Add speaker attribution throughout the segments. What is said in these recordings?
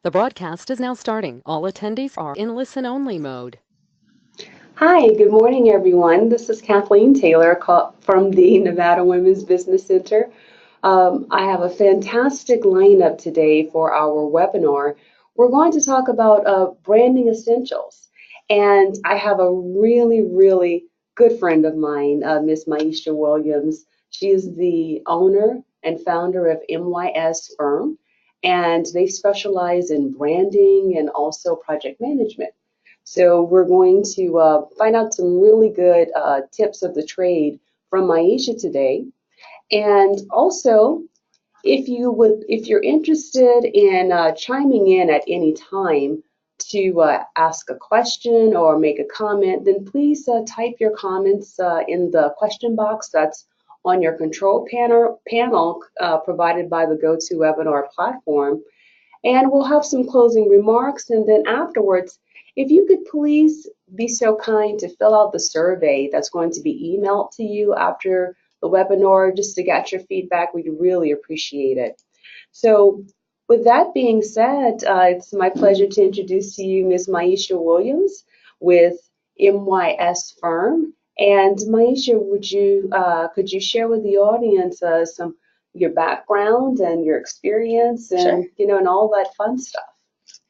Speaker 1: The broadcast is now starting. All attendees are in listen-only mode.
Speaker 2: Hi, good morning, everyone. This is Kathleen Taylor from the Nevada Women's Business Center. I have a fantastic lineup today for our webinar. We're going to talk about branding essentials. And I have a really good friend of mine, Miss Myisha Williams. She is the owner and founder of MYS Firm, and they specialize in branding and also project management. So we're going to find out some really good tips of the trade from Myisha today. And also, if you're interested in chiming in at any time to ask a question or make a comment, then please type your comments in the question box that's on your control panel provided by the GoToWebinar platform. And we'll have some closing remarks. And then afterwards, if you could please be so kind to fill out the survey that's going to be emailed to you after the webinar, just to get your feedback, we'd really appreciate it. So with that being said, it's my pleasure to introduce to you Ms. Myisha Williams with MYS Firm. And Myisha, could you share with the audience some your background and your experience
Speaker 3: Sure.
Speaker 2: and and all that fun stuff?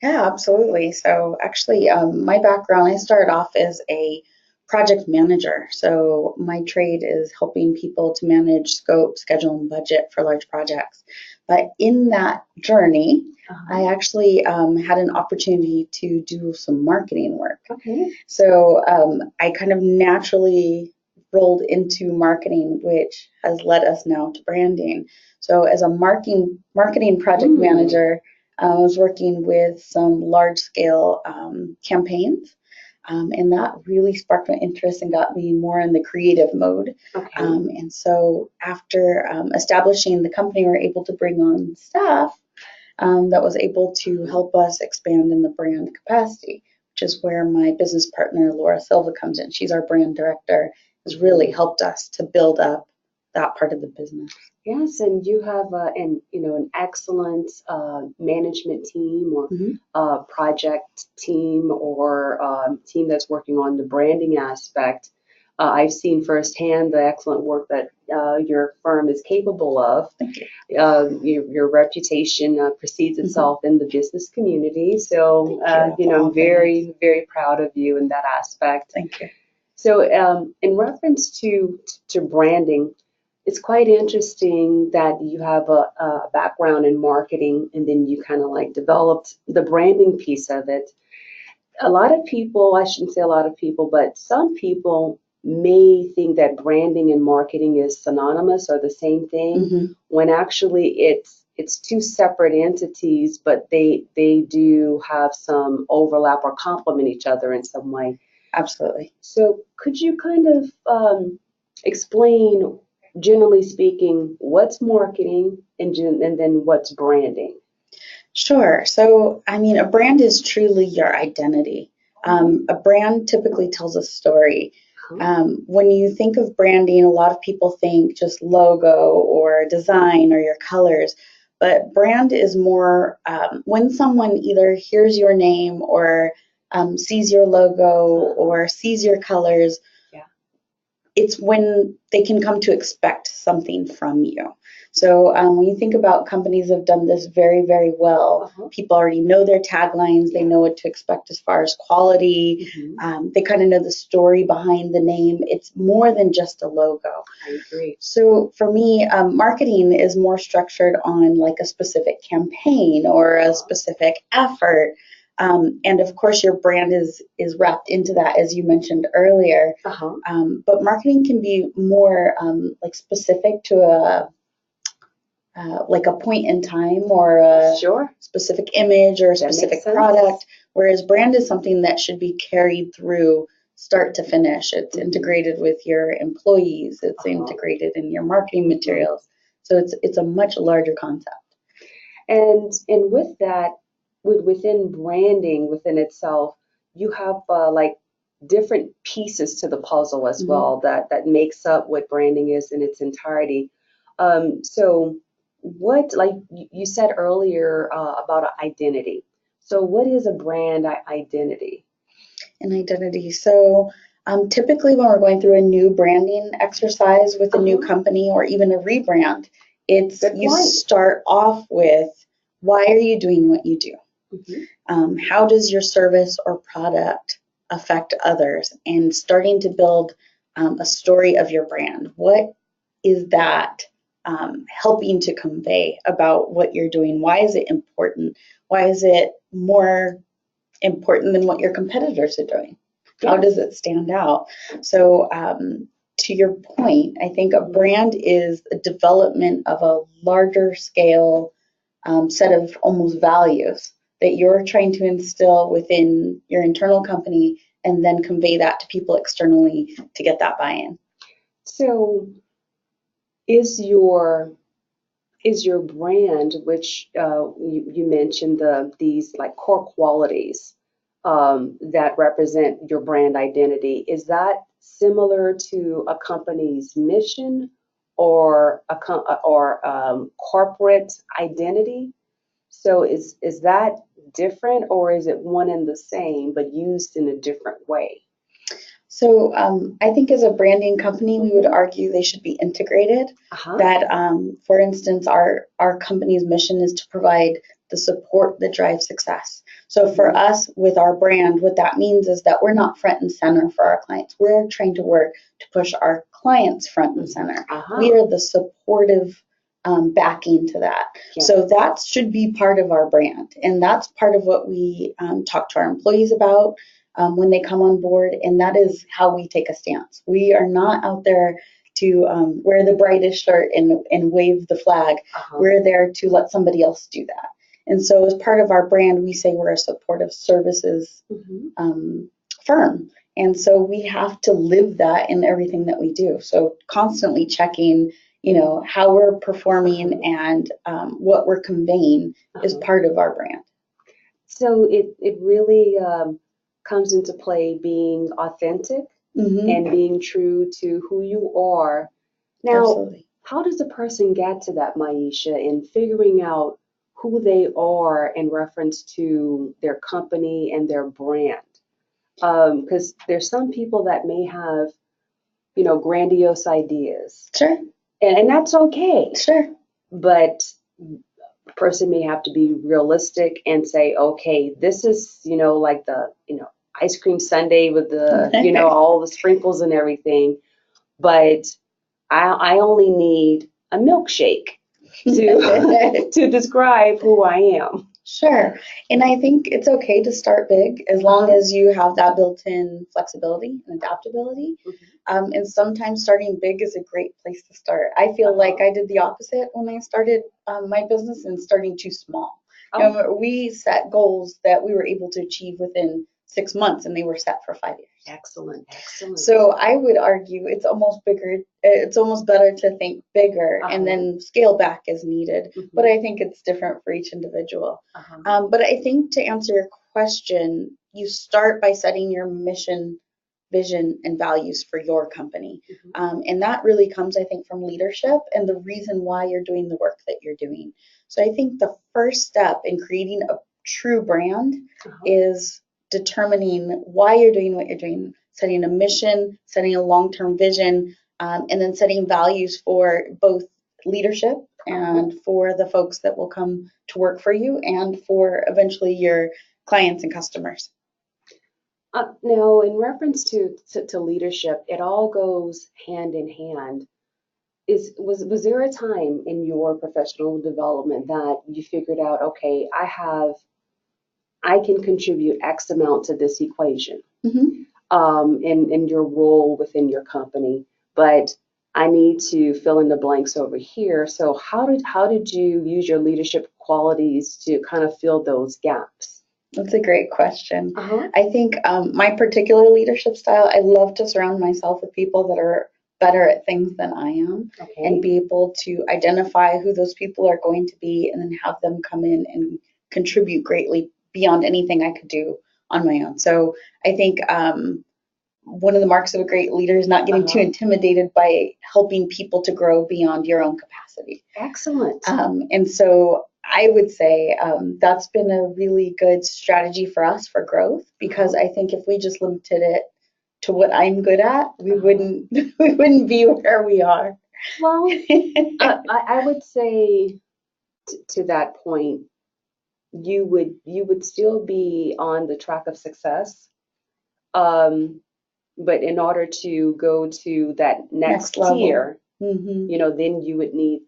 Speaker 3: Yeah, absolutely. So actually, my background, I started off as a project manager. So my trade is helping people to manage scope, schedule, and budget for large projects. But in that journey, I actually had an opportunity to do some marketing work.
Speaker 2: Okay.
Speaker 3: So I kind of naturally rolled into marketing, which has led us now to branding. So as a marketing project manager, I was working with some large scale campaigns. And that really sparked my interest and got me more in the creative mode.
Speaker 2: Okay.
Speaker 3: And so after establishing the company, we were able to bring on staff that was able to help us expand in the brand capacity, which is where my business partner, Laura Silva, comes in. She's our brand director, has really helped us to build up that part of the business.
Speaker 2: Yes, and you have an excellent management team or project team or team that's working on the branding aspect. I've seen firsthand the excellent work that your firm is capable of.
Speaker 3: Thank you.
Speaker 2: Your reputation precedes itself in the business community. So, I'm very proud of you in that aspect.
Speaker 3: Thank you.
Speaker 2: So, in reference to branding, it's quite interesting that you have a background in marketing and then you kind of like developed the branding piece of it. A lot of people, I shouldn't say a lot of people, but some people may think that branding and marketing is synonymous or the same thing, when actually it's two separate entities, but they do have some overlap or complement each other in some way.
Speaker 3: Absolutely.
Speaker 2: So could you kind of explain, generally speaking, what's marketing and then what's branding?
Speaker 3: Sure. So, I mean, a brand is truly your identity. A brand typically tells a story. When you think of branding, a lot of people think just logo or design or your colors, but brand is more when someone either hears your name or sees your logo or sees your colors, it's when they can come to expect something from you. So when you think about companies that have done this very well, people already know their taglines, they know what to expect as far as quality, they kind of know the story behind the name. It's more than just a logo.
Speaker 2: I agree.
Speaker 3: So for me, marketing is more structured on like a specific campaign or a specific effort. And of course, your brand is wrapped into that, as you mentioned earlier. But marketing can be more like specific to like a point in time or a specific image or a specific product, whereas brand is something that should be carried through start to finish. It's integrated with your employees. It's integrated in your marketing materials. So it's a much larger concept.
Speaker 2: And with that, within branding within itself, you have like different pieces to the puzzle as well that makes up what branding is in its entirety. So what, like you said earlier about identity. So what is a brand identity?
Speaker 3: An identity. So typically when we're going through a new branding exercise with a new company or even a rebrand, it's you start off with, why are you doing what you do? How does your service or product affect others? And starting to build a story of your brand. What is that helping to convey about what you're doing? Why is it important? Why is it more important than what your competitors are doing? How does it stand out? So to your point, I think a brand is a development of a larger scale set of almost values that you're trying to instill within your internal company and then convey that to people externally to get that buy-in.
Speaker 2: So is your brand, which you mentioned these like core qualities that represent your brand identity, is that similar to a company's mission or corporate identity? So is that different, or is it one and the same but used in a different way?
Speaker 3: So I think as a branding company, we would argue they should be integrated. That, for instance, our company's mission is to provide the support that drives success. So for us, with our brand, what that means is that we're not front and center for our clients. We're trying to work to push our clients front and center. We are the supportive backing to that. So that should be part of our brand. And that's part of what we talk to our employees about when they come on board. And that is how we take a stance. We are not out there to wear the brightest shirt and wave the flag. We're there to let somebody else do that. And so as part of our brand, we say we're a supportive services firm. And so we have to live that in everything that we do. So constantly checking, how we're performing and what we're conveying is part of our brand.
Speaker 2: So it really comes into play being authentic and being true to who you are. Now, how does a person get to that, Myisha, in figuring out who they are in reference to their company and their brand? Because there's some people that may have, grandiose ideas.
Speaker 3: Sure.
Speaker 2: And that's okay.
Speaker 3: Sure.
Speaker 2: But a person may have to be realistic and say, okay, this is, like the, ice cream sundae with the, all the sprinkles and everything. But I only need a milkshake to describe who I am.
Speaker 3: Sure. And I think it's okay to start big as long as you have that built-in flexibility and adaptability. And sometimes starting big is a great place to start. I feel like I did the opposite when I started my business and starting too small. We set goals that we were able to achieve within 6 months, and they were set for 5 years.
Speaker 2: Excellent.
Speaker 3: So I would argue it's almost better to think bigger and then scale back as needed. But I think it's different for each individual. But I think to answer your question, you start by setting your mission, vision, and values for your company. And that really comes, I think, from leadership and the reason why you're doing the work that you're doing. So I think the first step in creating a true brand is determining why you're doing what you're doing, setting a mission, setting a long-term vision, and then setting values for both leadership and for the folks that will come to work for you and for eventually your clients and customers.
Speaker 2: Now, in reference to leadership, it all goes hand in hand. Was there a time in your professional development that you figured out, okay, I can contribute X amount to this equation in your role within your company, but I need to fill in the blanks over here. So how did you use your leadership qualities to kind of fill those gaps?
Speaker 3: That's a great question. I think my particular leadership style, I love to surround myself with people that are better at things than I am and be able to identify who those people are going to be and then have them come in and contribute greatly beyond anything I could do on my own. So I think one of the marks of a great leader is not getting too intimidated by helping people to grow beyond your own capacity.
Speaker 2: Excellent.
Speaker 3: And so I would say that's been a really good strategy for us for growth, because I think if we just limited it to what I'm good at, we wouldn't we wouldn't be where we are.
Speaker 2: Well, I would say to that point, you would still be on the track of success. Um, but in order to go to that
Speaker 3: Next
Speaker 2: next
Speaker 3: level.
Speaker 2: tier,
Speaker 3: Hmm.
Speaker 2: then you would need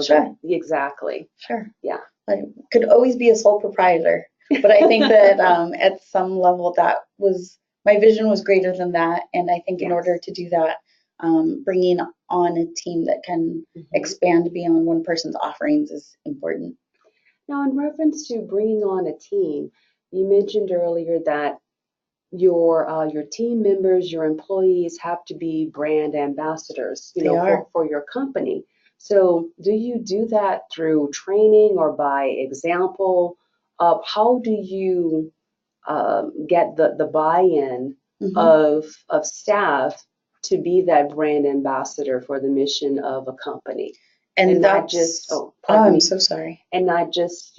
Speaker 3: Sure.
Speaker 2: exactly.
Speaker 3: Sure.
Speaker 2: Yeah.
Speaker 3: I could always be a sole proprietor, but I think that at some level that was my vision was greater than that, and I think in
Speaker 2: Yes.
Speaker 3: order to do that, bringing on a team that can
Speaker 2: Mhm.
Speaker 3: expand beyond one person's offerings is important.
Speaker 2: Now, in reference to bringing on a team, you mentioned earlier that your team members, your employees have to be brand ambassadors,
Speaker 3: They are.
Speaker 2: for your company. So, do you do that through training or by example? How do you get the buy-in
Speaker 3: Hmm.
Speaker 2: of staff to be that brand ambassador for the mission of a company,
Speaker 3: And
Speaker 2: and not just,
Speaker 3: that's,
Speaker 2: pardon
Speaker 3: I'm
Speaker 2: me,
Speaker 3: so sorry.
Speaker 2: and not just,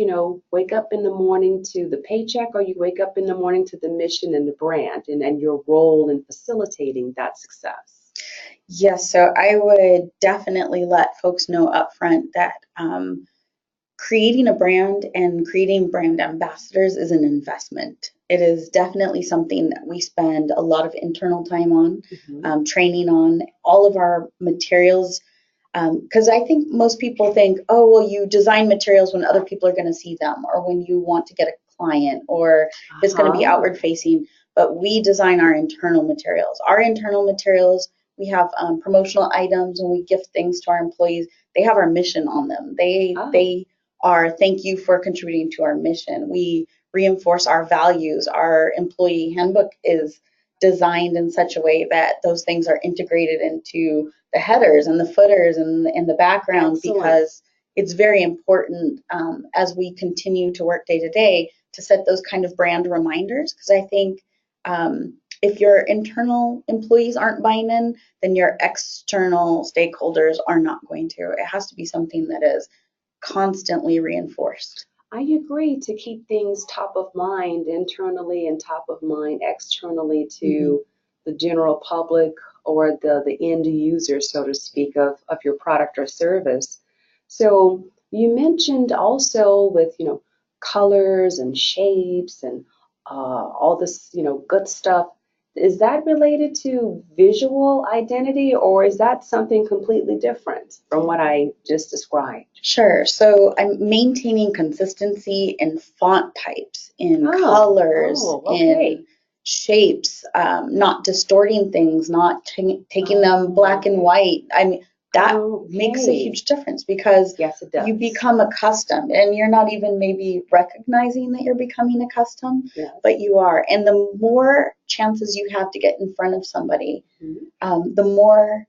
Speaker 2: wake up in the morning to the paycheck, or you wake up in the morning to the mission and the brand and your role in facilitating that success.
Speaker 3: Yes, so I would definitely let folks know upfront that creating a brand and creating brand ambassadors is an investment. It is definitely something that we spend a lot of internal time on,
Speaker 2: Hmm.
Speaker 3: training on all of our materials. Because I think most people think, oh, well, you design materials when other people are going to see them, or when you want to get a client, or if it's going to be
Speaker 2: Uh-huh.
Speaker 3: outward facing. But we design our internal materials. Our internal materials, we have promotional items when we gift things to our employees. They have our mission on them.
Speaker 2: Oh,
Speaker 3: They are thank you for contributing to our mission. We reinforce our values. Our employee handbook is designed in such a way that those things are integrated into the headers and the footers and in the background,
Speaker 2: excellent.
Speaker 3: because it's very important as we continue to work day to day to set those kind of brand reminders. Because I think if your internal employees aren't buying in, then your external stakeholders are not going to. It has to be something that is constantly reinforced.
Speaker 2: I agree, to keep things top of mind internally and top of mind externally
Speaker 3: Mm-hmm.
Speaker 2: to the general public, or the end user, so to speak, of your product or service. So you mentioned also with, colors and shapes and all this, good stuff. Is that related to visual identity, or is that something completely different from what I just described?
Speaker 3: Sure. So I'm maintaining consistency in font types, in colors,
Speaker 2: Okay.
Speaker 3: in shapes, not distorting things, not taking them black and white. I mean, that makes a
Speaker 2: Okay.
Speaker 3: huge difference, because
Speaker 2: Yes, it
Speaker 3: you
Speaker 2: does.
Speaker 3: become accustomed and you're not even maybe recognizing that you're becoming accustomed,
Speaker 2: Yes.
Speaker 3: but you are. And the more chances you have to get in front of somebody,
Speaker 2: Mhm.
Speaker 3: the more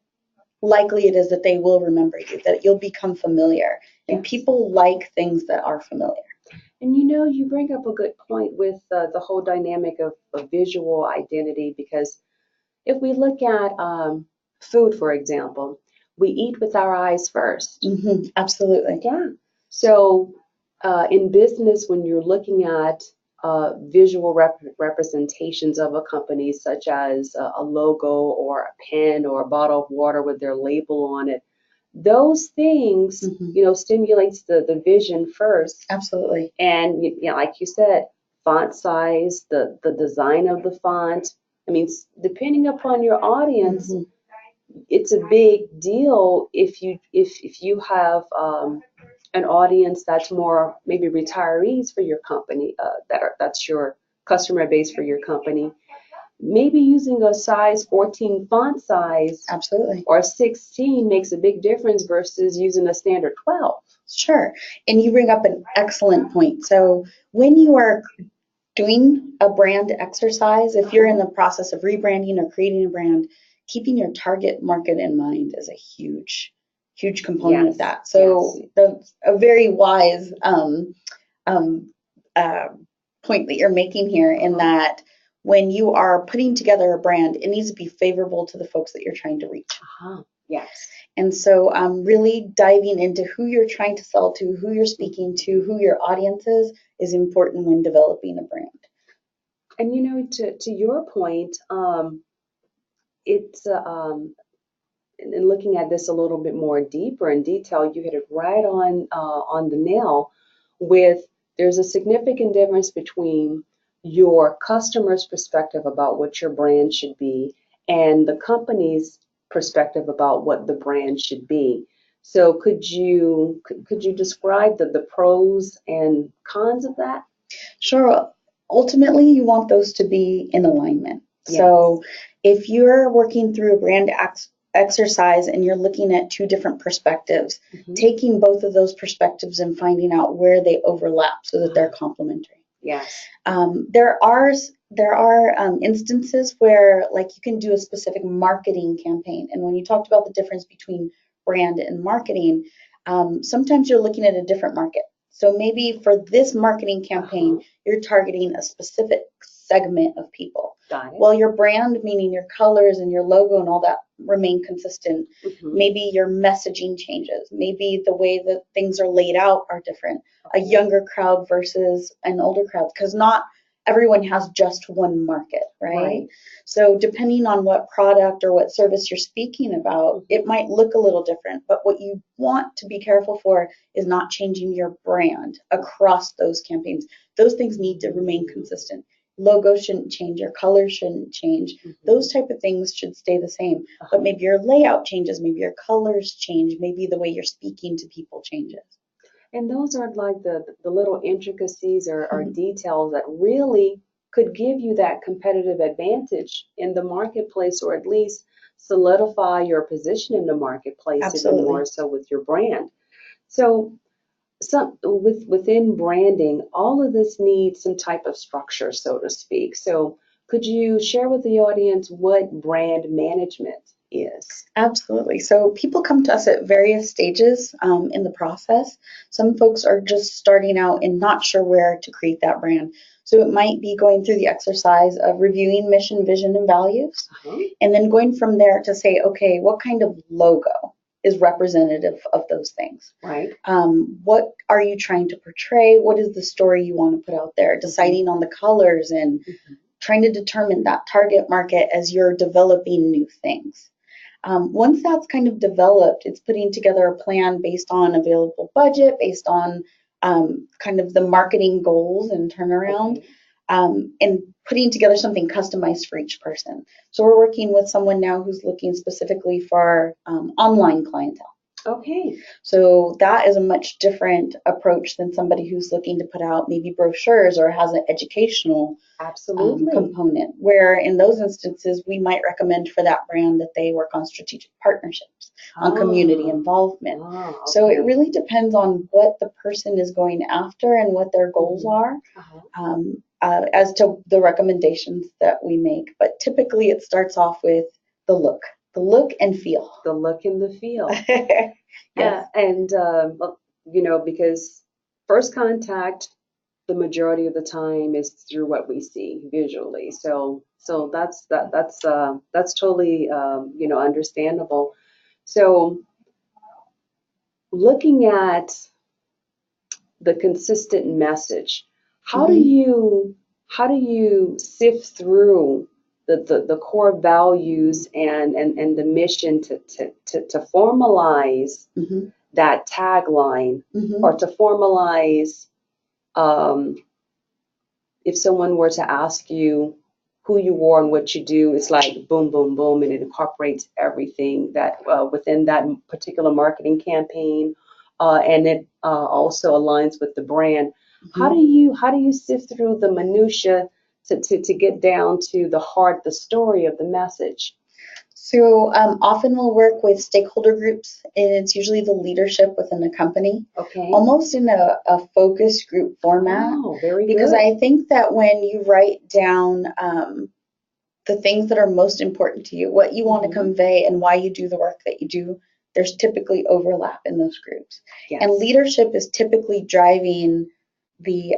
Speaker 3: likely it is that they will remember you, that you'll become familiar. And
Speaker 2: Yes.
Speaker 3: people like things that are familiar.
Speaker 2: And you bring up a good point with the whole dynamic of visual identity, because if we look at food, for example, we eat with our eyes first.
Speaker 3: Hmm. Absolutely.
Speaker 2: Yeah. So in business, when you're looking at visual representations of a company, such as a logo or a pen or a bottle of water with their label on it, those things,
Speaker 3: Hmm.
Speaker 2: stimulates the vision first.
Speaker 3: Absolutely.
Speaker 2: And like you said, font size, the design of the font. I mean, depending upon your audience,
Speaker 3: Hmm.
Speaker 2: it's a big deal if you have an audience that's more maybe retirees for your company, that's your customer base for your company. Maybe using a size 14 font size
Speaker 3: Absolutely.
Speaker 2: or 16 makes a big difference versus using a standard 12.
Speaker 3: Sure. And you bring up an excellent point. So when you are doing a brand exercise, if you're in the process of rebranding or creating a brand, keeping your target market in mind is a huge component of
Speaker 2: Yes,
Speaker 3: that. So
Speaker 2: yes.
Speaker 3: that's a very wise um, uh, point that you're making here, in that when you are putting together a brand, it needs to be favorable to the folks that you're trying to reach.
Speaker 2: Uh-huh. Yes.
Speaker 3: And so really diving into who you're trying to sell to, who you're speaking to, who your audience is important when developing a brand.
Speaker 2: And to your point, it's and looking at this a little bit more deeper in detail, you hit it right on the nail. With there's a significant difference between your customer's perspective about what your brand should be and the company's perspective about what the brand should be. So could you describe the pros and cons of that?
Speaker 3: Sure. Ultimately, you want those to be in alignment.
Speaker 2: Yes.
Speaker 3: So if you're working through a brand exercise and you're looking at two different perspectives, taking both of those perspectives and finding out where they overlap so that they're complementary.
Speaker 2: Yes.
Speaker 3: There are instances where, like, you can do a specific marketing campaign, and when you talked about the difference between brand and marketing, sometimes you're looking at a different market. So maybe for this marketing campaign, you're targeting a specific segment of people.
Speaker 2: Got it.
Speaker 3: Well, your brand, meaning your colors and your logo and all that, remain consistent. Maybe your messaging changes. Maybe the way that things are laid out are different. A younger crowd versus an older crowd, because not everyone has just one market, right? So depending on what product or what service you're speaking about, it might look a little different. But what you want to be careful for is not changing your brand across those campaigns. Those things need to remain consistent. Logo shouldn't change, your colors shouldn't change. Those type of things should stay the same. But maybe your layout changes, maybe your colors change, maybe the way you're speaking to people changes.
Speaker 2: And those are like the little intricacies or details that really could give you that competitive advantage in the marketplace, or at least solidify your position in the marketplace.
Speaker 3: Absolutely.
Speaker 2: Even more so with your brand. So within branding, all of this needs some type of structure, so to speak. So could you share with the audience what brand management is?
Speaker 3: Absolutely. So people come to us at various stages in the process. Some folks are just starting out and not sure where to create that brand. So it might be going through the exercise of reviewing mission, vision, and values, and then going from there to say, okay, what kind of logo is representative of those things?
Speaker 2: Right.
Speaker 3: What are you trying to portray? What is the story you want to put out there? Deciding on the colors and trying to determine that target market as you're developing new things. Once that's kind of developed, it's putting together a plan based on available budget, based on kind of the marketing goals and turnaround, and putting together something customized for each person. So we're working with someone now who's looking specifically for online clientele.
Speaker 2: Okay.
Speaker 3: So that is a much different approach than somebody who's looking to put out maybe brochures or has an educational component, where in those instances, we might recommend for that brand that they work on strategic partnerships, on community involvement. So it really depends on what the person is going after and what their goals are as to the recommendations that we make. But typically it starts off with the look and feel.
Speaker 2: The look and the feel.
Speaker 3: Yes.
Speaker 2: And because first contact, the majority of the time, is through what we see visually. So that's totally understandable. So looking at the consistent message, how do you sift through the core values and the mission to formalize that tagline, or to formalize, if someone were to ask you who you are and what you do, it's like boom, boom, boom, and it incorporates everything that within that particular marketing campaign, and it also aligns with the brand. How do you sift through the minutia to get down to the heart, the story of the message?
Speaker 3: So often we'll work with stakeholder groups, and it's usually the leadership within the company, almost in a focus group format.
Speaker 2: Oh, very good.
Speaker 3: Because I think that when you write down the things that are most important to you, what you want to convey, and why you do the work that you do, there's typically overlap in those groups.
Speaker 2: Yes.
Speaker 3: And leadership is typically driving the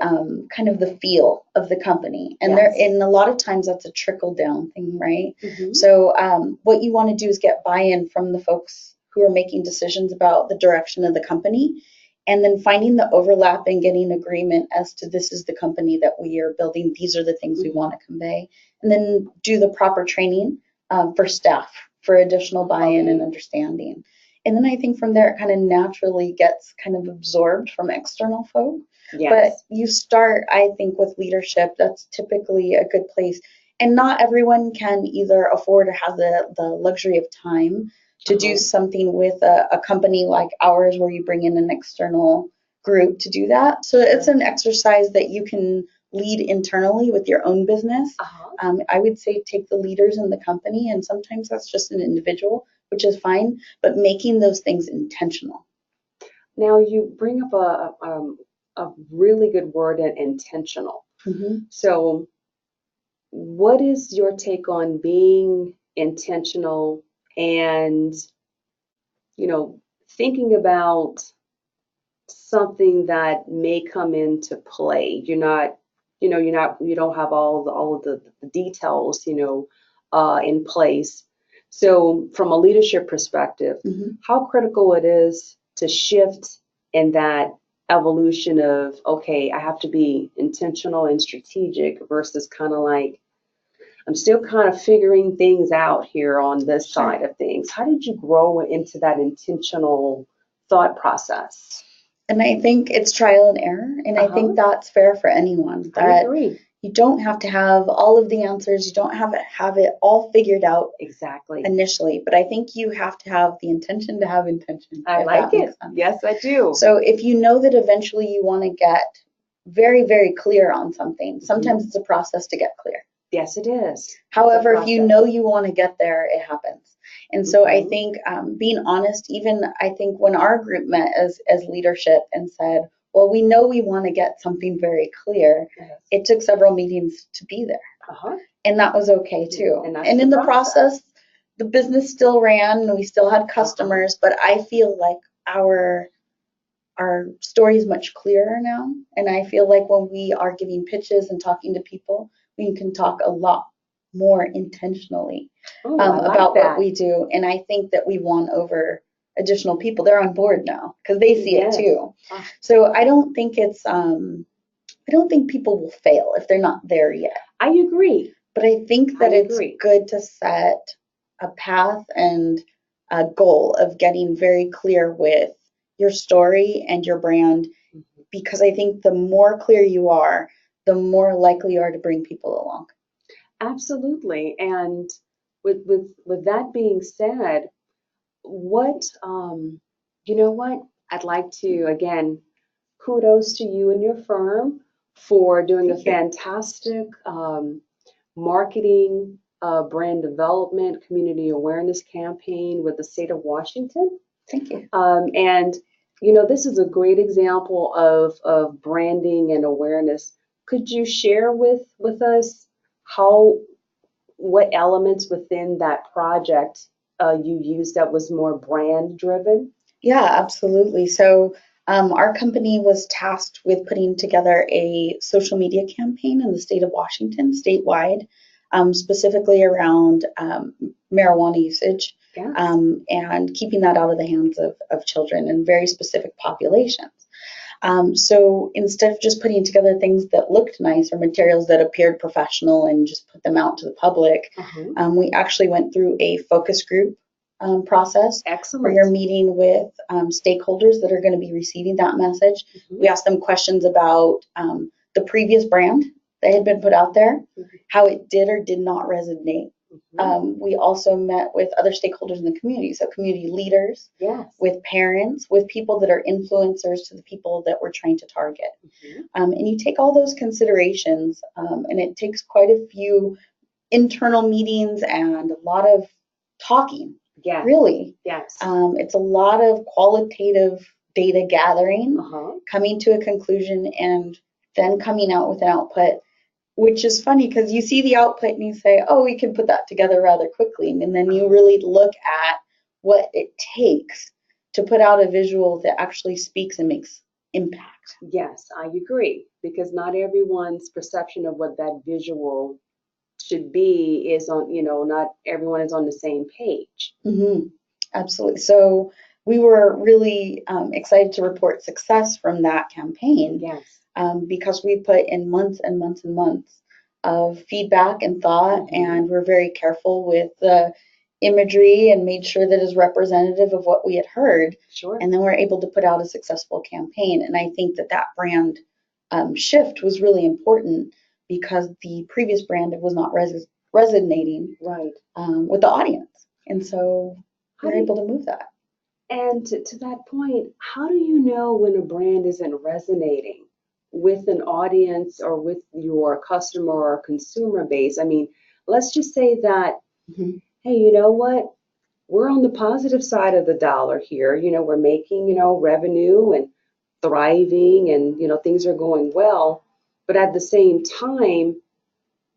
Speaker 3: kind of the feel of the company, and and a lot of times that's a trickle down thing, right? So what you want to do is get buy-in from the folks who are making decisions about the direction of the company, and then finding the overlap and getting agreement as to this is the company that we are building, these are the things we want to convey, and then do the proper training for staff for additional buy-in and understanding. And then I think from there it kind of naturally gets kind of absorbed from external folk.
Speaker 2: Yes.
Speaker 3: But you start, I think, with leadership. That's typically a good place. And not everyone can either afford or have the luxury of time to do something with a company like ours where you bring in an external group to do that. So it's an exercise that you can lead internally with your own business. I would say take the leaders in the company, and sometimes that's just an individual, which is fine, but making those things intentional.
Speaker 2: Now you bring up a really good word, intentional. So what is your take on being intentional and, thinking about something that may come into play? You don't have all of the details, in place. So from a leadership perspective, how critical it is to shift in that evolution of, okay, I have to be intentional and strategic versus kind of like, I'm still kind of figuring things out here on this side of things. How did you grow into that intentional thought process?
Speaker 3: And I think it's trial and error, and I think that's fair for anyone.
Speaker 2: I agree.
Speaker 3: You don't have to have all of the answers. You don't have it all figured out initially, but I think you have to have the intention to have intention.
Speaker 2: I like it. Yes, I do.
Speaker 3: So if you know that eventually you want to get very, very clear on something, sometimes it's a process to get clear.
Speaker 2: Yes, it is.
Speaker 3: However, if you know you want to get there, it happens. And so I think being honest, even I think when our group met as leadership and said, well, we know we want to get something very clear, it took several meetings to be there. And that was okay too. And in the process, the business still ran and we still had customers, but I feel like our story is much clearer now. And I feel like when we are giving pitches and talking to people, we can talk a lot more intentionally about what we do. And I think that we won over additional people. They're on board now because they see it too. So I don't think I don't think people will fail if they're not there yet.
Speaker 2: I agree.
Speaker 3: But I think that it's good to set a path and a goal of getting very clear with your story and your brand, because I think the more clear you are, the more likely you are to bring people along.
Speaker 2: Absolutely. And with that being said, what I'd like to again kudos to you and your firm for doing a fantastic marketing, brand development, community awareness campaign with the state of Washington.
Speaker 3: Thank you.
Speaker 2: And this is a great example of branding and awareness. Could you share with us what elements within that project you used that was more brand driven?
Speaker 3: Yeah, absolutely. So our company was tasked with putting together a social media campaign in the state of Washington, statewide, specifically around marijuana usage and keeping that out of the hands of children in very specific populations. So instead of just putting together things that looked nice or materials that appeared professional and just put them out to the public, we actually went through a focus group process.
Speaker 2: Excellent.
Speaker 3: Where you're meeting with stakeholders that are going to be receiving that message. We asked them questions about the previous brand that had been put out there, how it did or did not resonate. We also met with other stakeholders in the community, so community leaders, with parents, with people that are influencers to the people that we're trying to target. And you take all those considerations, and it takes quite a few internal meetings and a lot of talking. Really. It's a lot of qualitative data gathering, coming to a conclusion, and then coming out with an output, which is funny because you see the output and you say, oh, we can put that together rather quickly. And then you really look at what it takes to put out a visual that actually speaks and makes impact.
Speaker 2: Yes, I agree, because not everyone's perception of what that visual should be is on, not everyone is on the same page.
Speaker 3: Absolutely. So we were really excited to report success from that campaign.
Speaker 2: Yes.
Speaker 3: Because we put in months and months and months of feedback and thought, and we're very careful with the imagery and made sure that is representative of what we had heard.
Speaker 2: Sure.
Speaker 3: And then we're able to put out a successful campaign. And I think that brand shift was really important because the previous brand was not resonating
Speaker 2: Right.
Speaker 3: with the audience. And so we're able to move that.
Speaker 2: And to that point, how do you know when a brand isn't resonating with an audience or with your customer or consumer base? I mean, let's just say that, hey, you know what? We're on the positive side of the dollar here. We're making, revenue and thriving and, things are going well. But at the same time,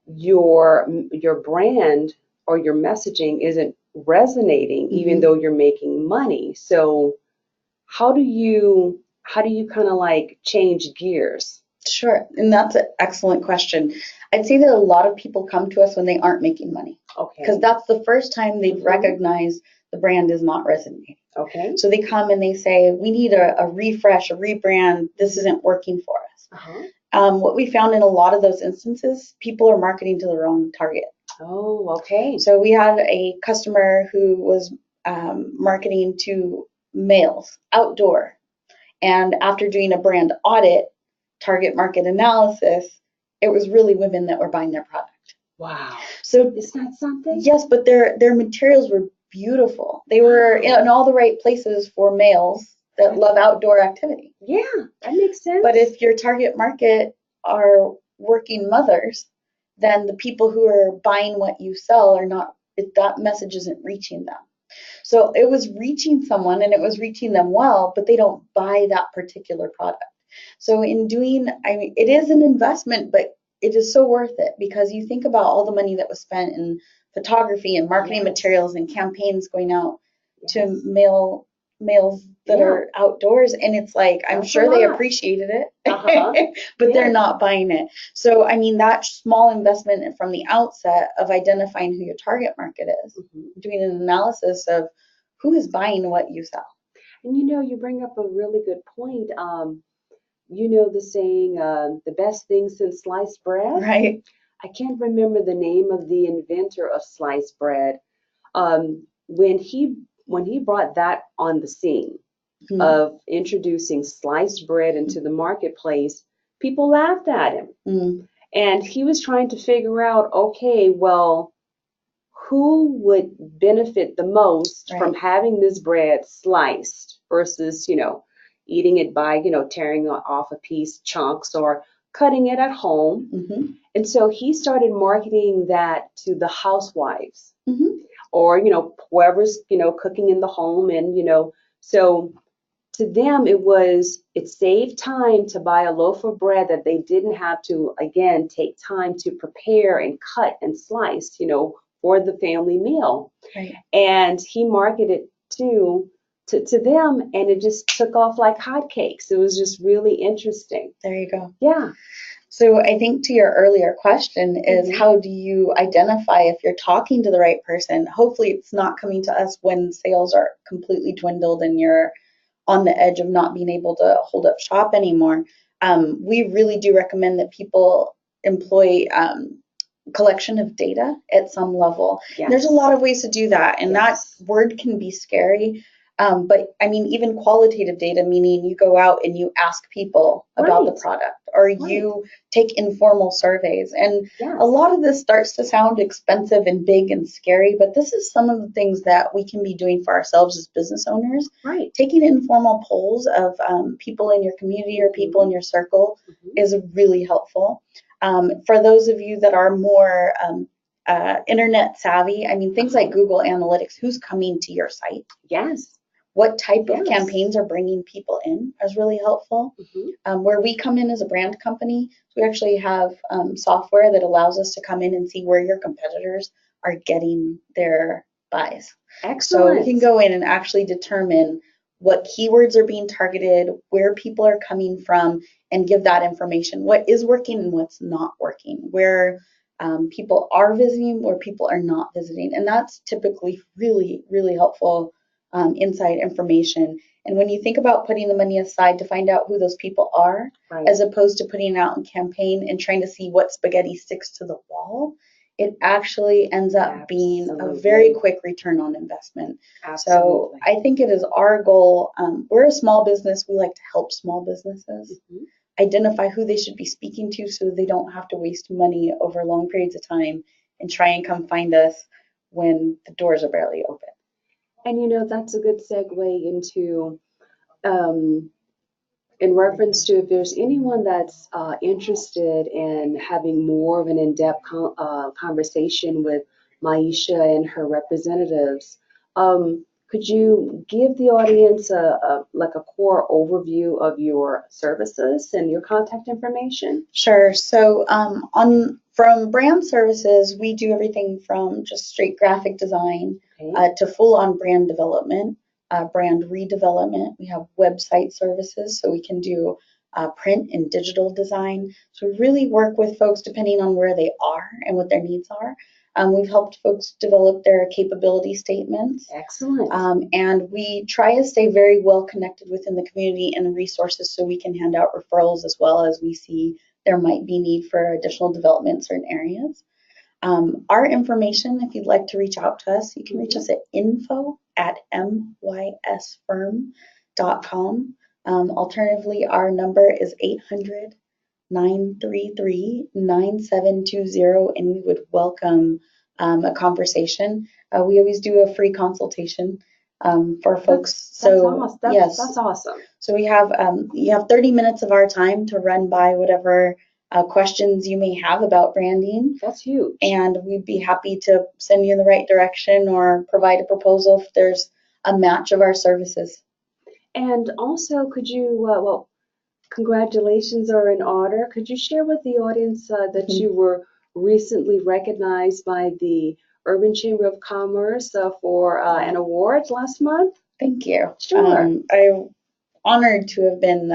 Speaker 2: your brand or your messaging isn't resonating, even though you're making money. So how do you kind of like change gears?
Speaker 3: Sure, and that's an excellent question. I'd say that a lot of people come to us when they aren't making money.
Speaker 2: Okay.
Speaker 3: Because that's the first time they've recognized the brand is not resonating.
Speaker 2: Okay.
Speaker 3: So they come and they say, we need a refresh, a rebrand. This isn't working for us. What we found in a lot of those instances, people are marketing to the wrong target.
Speaker 2: Oh, okay.
Speaker 3: So we had a customer who was marketing to males, outdoor. And after doing a brand audit, target market analysis, it was really women that were buying their product.
Speaker 2: Wow.
Speaker 3: So
Speaker 2: isn't that something?
Speaker 3: Yes, but their materials were beautiful. They were in all the right places for males that love outdoor activity.
Speaker 2: Yeah, that makes sense.
Speaker 3: But if your target market are working mothers, then the people who are buying what you sell are not, that message isn't reaching them. So it was reaching someone and it was reaching them well, but they don't buy that particular product. So in doing, I mean, it is an investment, but it is so worth it because you think about all the money that was spent in photography and marketing materials and campaigns going out to males that are outdoors, and it's like, I'm sure they appreciated it, but they're not buying it. So I mean, that small investment from the outset of identifying who your target market is, doing an analysis of who is buying what you sell.
Speaker 2: And you bring up a really good point. The saying, the best thing since sliced bread?
Speaker 3: Right.
Speaker 2: I can't remember the name of the inventor of sliced bread. When he brought that on the scene of introducing sliced bread into the marketplace, people laughed at him. And he was trying to figure out, okay, well, who would benefit the most from having this bread sliced versus, eating it by, tearing off a piece, chunks, or cutting it at home. And so he started marketing that to the housewives or, whoever's, cooking in the home. And, so to them, it saved time to buy a loaf of bread that they didn't have to, again, take time to prepare and cut and slice, for the family meal.
Speaker 3: Right.
Speaker 2: And he marketed to them, and it just took off like hotcakes. It was just really interesting.
Speaker 3: There you go.
Speaker 2: Yeah.
Speaker 3: So I think to your earlier question is how do you identify if you're talking to the right person? Hopefully it's not coming to us when sales are completely dwindled and you're on the edge of not being able to hold up shop anymore. We really do recommend that people employ collection of data at some level.
Speaker 2: Yes.
Speaker 3: There's a lot of ways to do that, and that word can be scary. But I mean, even qualitative data, meaning you go out and you ask people about the product, or you take informal surveys. And a lot of this starts to sound expensive and big and scary, but this is some of the things that we can be doing for ourselves as business owners.
Speaker 2: Right.
Speaker 3: Taking informal polls of people in your community or people in your circle is really helpful. For those of you that are more internet savvy, I mean, things like Google Analytics, who's coming to your site?
Speaker 2: Yes.
Speaker 3: What type of campaigns are bringing people in is really helpful. Where we come in as a brand company, we actually have software that allows us to come in and see where your competitors are getting their buys.
Speaker 2: Excellent.
Speaker 3: So we can go in and actually determine what keywords are being targeted, where people are coming from, and give that information. What is working and what's not working, where people are visiting, where people are not visiting. And that's typically really, really helpful inside information. And when you think about putting the money aside to find out who those people are,
Speaker 2: Right.
Speaker 3: as opposed to putting out a campaign and trying to see what spaghetti sticks to the wall, it actually ends up being a
Speaker 2: Absolutely.
Speaker 3: very quick return on investment. So
Speaker 2: Absolutely.
Speaker 3: I think it is our goal. We're a small business. We like to help small businesses identify who they should be speaking to so they don't have to waste money over long periods of time and try and come find us when the doors are barely open.
Speaker 2: And you know, that's a good segue into um, in reference to if there's anyone that's interested in having more of an in-depth conversation with Myisha and her representatives, could you give the audience like a core overview of your services and your contact information?
Speaker 3: Sure. So from brand services, we do everything from just straight graphic design to full-on brand development, brand redevelopment. We have website services, so we can do print and digital design. So we really work with folks depending on where they are and what their needs are. We've helped folks develop their capability statements.
Speaker 2: Excellent.
Speaker 3: And we try to stay very well connected within the community and the resources so we can hand out referrals as well as we see there might be need for additional development in certain areas. Our information, if you'd like to reach out to us, you can reach us at info@mysfirm.com. Alternatively, our number is 800-933-9720, and we would welcome a conversation. We always do a free consultation for folks.
Speaker 2: That's awesome.
Speaker 3: So we have you have 30 minutes of our time to run by whatever questions you may have about branding.
Speaker 2: That's huge.
Speaker 3: And we'd be happy to send you in the right direction or provide a proposal if there's a match of our services.
Speaker 2: And also, could you, well, congratulations are in order. Could you share with the audience that you were recently recognized by the Urban Chamber of Commerce for an award last month?
Speaker 3: Thank you.
Speaker 2: Sure.
Speaker 3: I'm honored to have been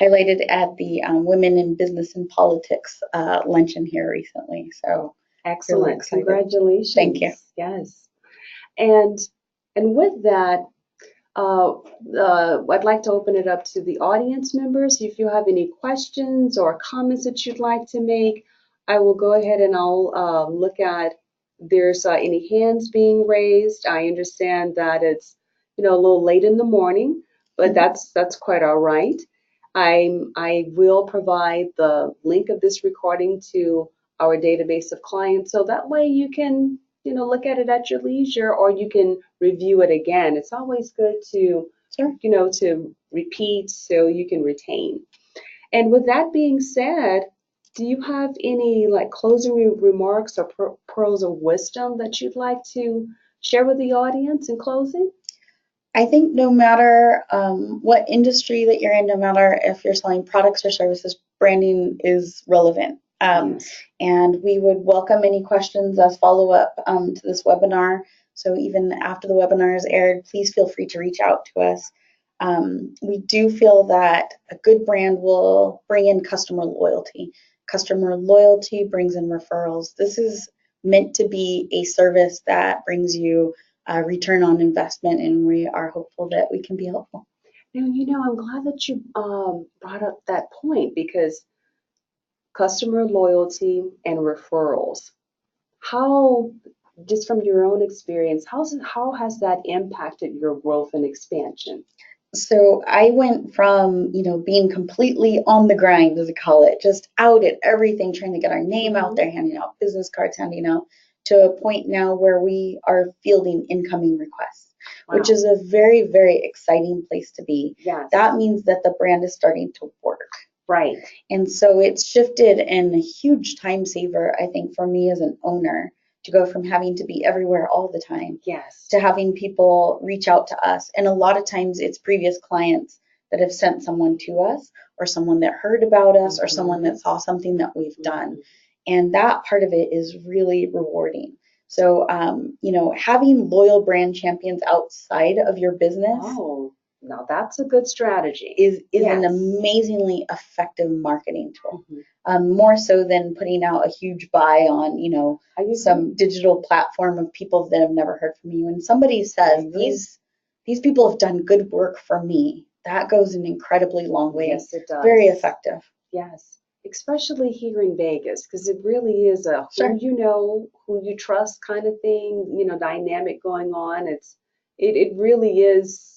Speaker 3: highlighted at the Women in Business and Politics luncheon here recently. So
Speaker 2: excellent.
Speaker 3: Really
Speaker 2: congratulations.
Speaker 3: Thank you.
Speaker 2: Yes. And with that, I'd like to open it up to the audience members. If you have any questions or comments that you'd like to make, I will go ahead and I'll look at if there's any hands being raised. I understand that it's a little late in the morning, but that's quite all right. I will provide the link of this recording to our database of clients, so that way you can look at it at your leisure, or you can review it again. It's always good to, to repeat so you can retain. And with that being said, do you have any closing remarks or pearls of wisdom that you'd like to share with the audience in closing?
Speaker 3: I think no matter what industry that you're in, no matter if you're selling products or services, branding is relevant. And we would welcome any questions as follow-up to this webinar. So even after the webinar is aired, please feel free to reach out to us. We do feel that a good brand will bring in customer loyalty. Customer loyalty brings in referrals. This is meant to be a service that brings you return on investment, and we are hopeful that we can be helpful.
Speaker 2: Now, I'm glad that you brought up that point, because customer loyalty and referrals, how, just from your own experience, how has that impacted your growth and expansion?
Speaker 3: So I went from, being completely on the grind, as I call it, just out at everything, trying to get our name out there, handing out business cards, handing out, to a point now where we are fielding incoming requests, which is a very, very exciting place to be.
Speaker 2: Yes.
Speaker 3: That means that the brand is starting to work.
Speaker 2: Right.
Speaker 3: And so it's shifted, and a huge time saver, I think, for me as an owner, to go from having to be everywhere all the time,
Speaker 2: yes,
Speaker 3: to having people reach out to us. And a lot of times it's previous clients that have sent someone to us, or someone that heard about us, or someone that saw something that we've done. And that part of it is really rewarding. So, having loyal brand champions outside of your business.
Speaker 2: Oh, now that's a good strategy.
Speaker 3: Is an amazingly effective marketing tool. More so than putting out a huge buy on, some digital platform of people that have never heard from you. And somebody says these these people have done good work for me. That goes an incredibly long way.
Speaker 2: Yes, it does.
Speaker 3: Very effective.
Speaker 2: Yes, especially here in Vegas, because it really is a
Speaker 3: Sure.
Speaker 2: who you know, who you trust kind of thing, dynamic going on. It really is,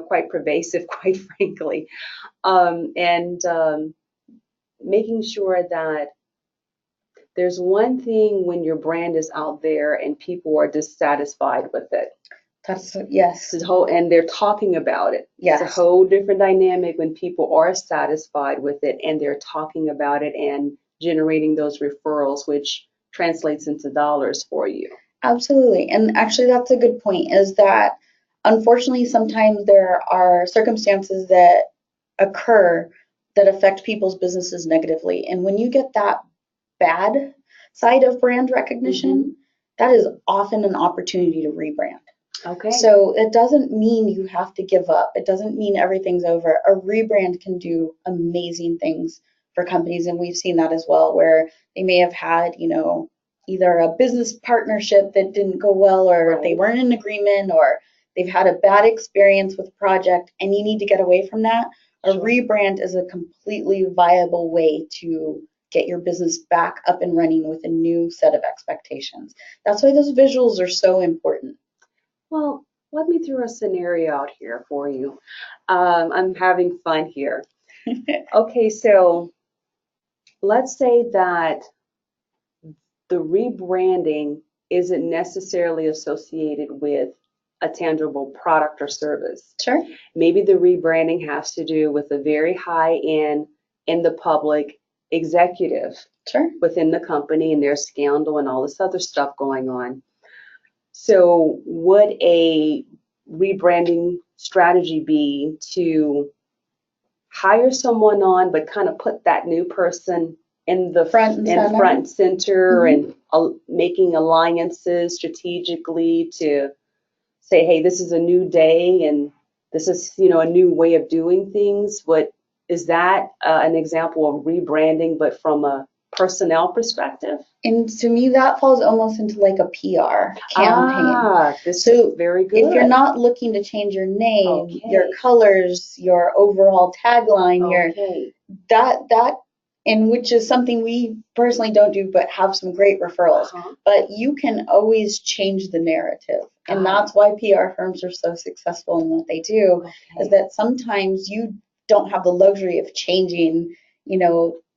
Speaker 2: quite pervasive, quite frankly. And making sure that there's one thing when your brand is out there and people are dissatisfied with it.
Speaker 3: Yes.
Speaker 2: And they're talking about it.
Speaker 3: Yes.
Speaker 2: It's a whole different dynamic when people are satisfied with it and they're talking about it and generating those referrals, which translates into dollars for you.
Speaker 3: Absolutely. And actually, that's a good point, is that unfortunately, sometimes there are circumstances that occur that affect people's businesses negatively. And when you get that bad side of brand recognition, that is often an opportunity to rebrand.
Speaker 2: Okay.
Speaker 3: So it doesn't mean you have to give up. It doesn't mean everything's over. A rebrand can do amazing things for companies, and we've seen that as well, where they may have had, either a business partnership that didn't go well, or they weren't in agreement, or they've had a bad experience with a project, and you need to get away from that. A rebrand is a completely viable way to get your business back up and running with a new set of expectations. That's why those visuals are so important.
Speaker 2: Well, let me throw a scenario out here for you. I'm having fun here. Okay, so let's say that the rebranding isn't necessarily associated with a tangible product or service.
Speaker 3: Sure.
Speaker 2: Maybe the rebranding has to do with a very high-end, in the public executive within the company and their scandal and all this other stuff going on. So would a rebranding strategy be to hire someone on, but kind of put that new person in the front and center, and making alliances strategically to say, hey, this is a new day and this is, a new way of doing things? Is that an example of rebranding, but from a personnel perspective?
Speaker 3: And to me, that falls almost into like a PR campaign.
Speaker 2: This is very good.
Speaker 3: If you're not looking to change your name, your colors, your overall tagline, that, and which is something we personally don't do, but have some great referrals. But you can always change the narrative. And that's why PR firms are so successful in what they do, is that sometimes you don't have the luxury of changing,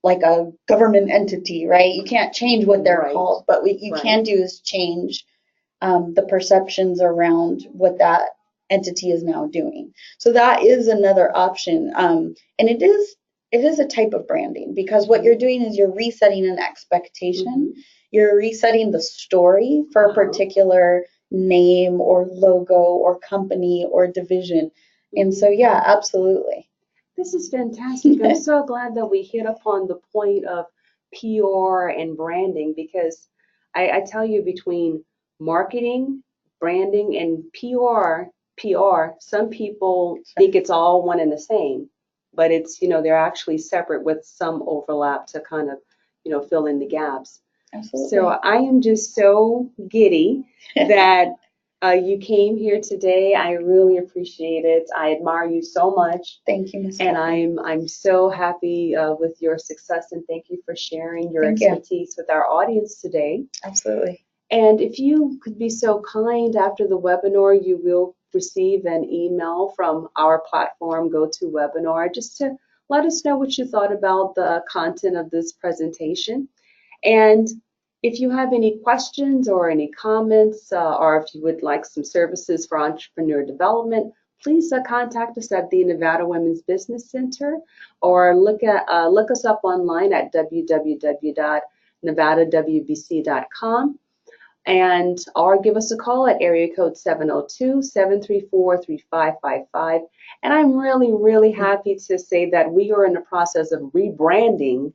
Speaker 3: like a government entity, right? You can't change what they're called, but what you can do is change the perceptions around what that entity is now doing. So that is another option. And it is a type of branding, because what you're doing is you're resetting an expectation. You're resetting the story for a particular name or logo or company or division. And so, yeah, absolutely.
Speaker 2: This is fantastic. I'm so glad that we hit upon the point of PR and branding, because I tell you, between marketing, branding, and PR, some people think it's all one and the same, but it's, they're actually separate with some overlap to kind of, fill in the gaps.
Speaker 3: Absolutely.
Speaker 2: So I am just so giddy that you came here today. I really appreciate it. I admire you so much.
Speaker 3: Thank you, Ms.
Speaker 2: And I'm so happy with your success, and thank you for sharing your expertise with our audience today.
Speaker 3: Absolutely.
Speaker 2: And if you could be so kind, after the webinar, you will receive an email from our platform, GoToWebinar, just to let us know what you thought about the content of this presentation. And if you have any questions or any comments, or if you would like some services for entrepreneur development, please contact us at the Nevada Women's Business Center, or look us up online at www.nevadawbc.com, or give us a call at area code 702-734-3555. And I'm really, really happy to say that we are in the process of rebranding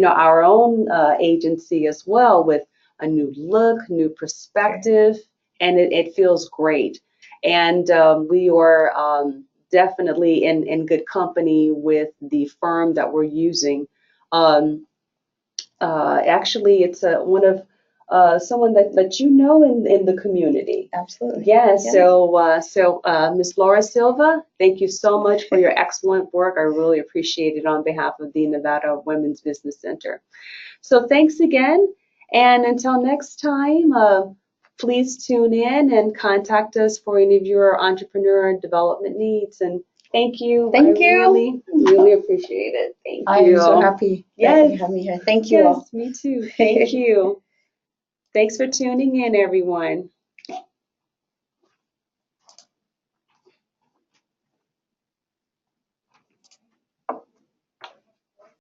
Speaker 2: our own agency as well, with a new look, new perspective, and it feels great. And we are definitely in good company with the firm that we're using. Actually, it's one of someone that you know in the community.
Speaker 3: Absolutely.
Speaker 2: Yes.
Speaker 3: Yeah.
Speaker 2: So Ms. Laura Silva, thank you so much for your excellent work. I really appreciate it on behalf of the Nevada Women's Business Center. So thanks again, and until next time, please tune in and contact us for any of your entrepreneur and development needs. And thank you.
Speaker 3: Thank
Speaker 2: I
Speaker 3: you.
Speaker 2: really, really appreciate it. Thank you.
Speaker 3: I'm so happy that you have me here. Thank you all.
Speaker 2: Yes, me too. Thank you. Thanks for tuning in, everyone.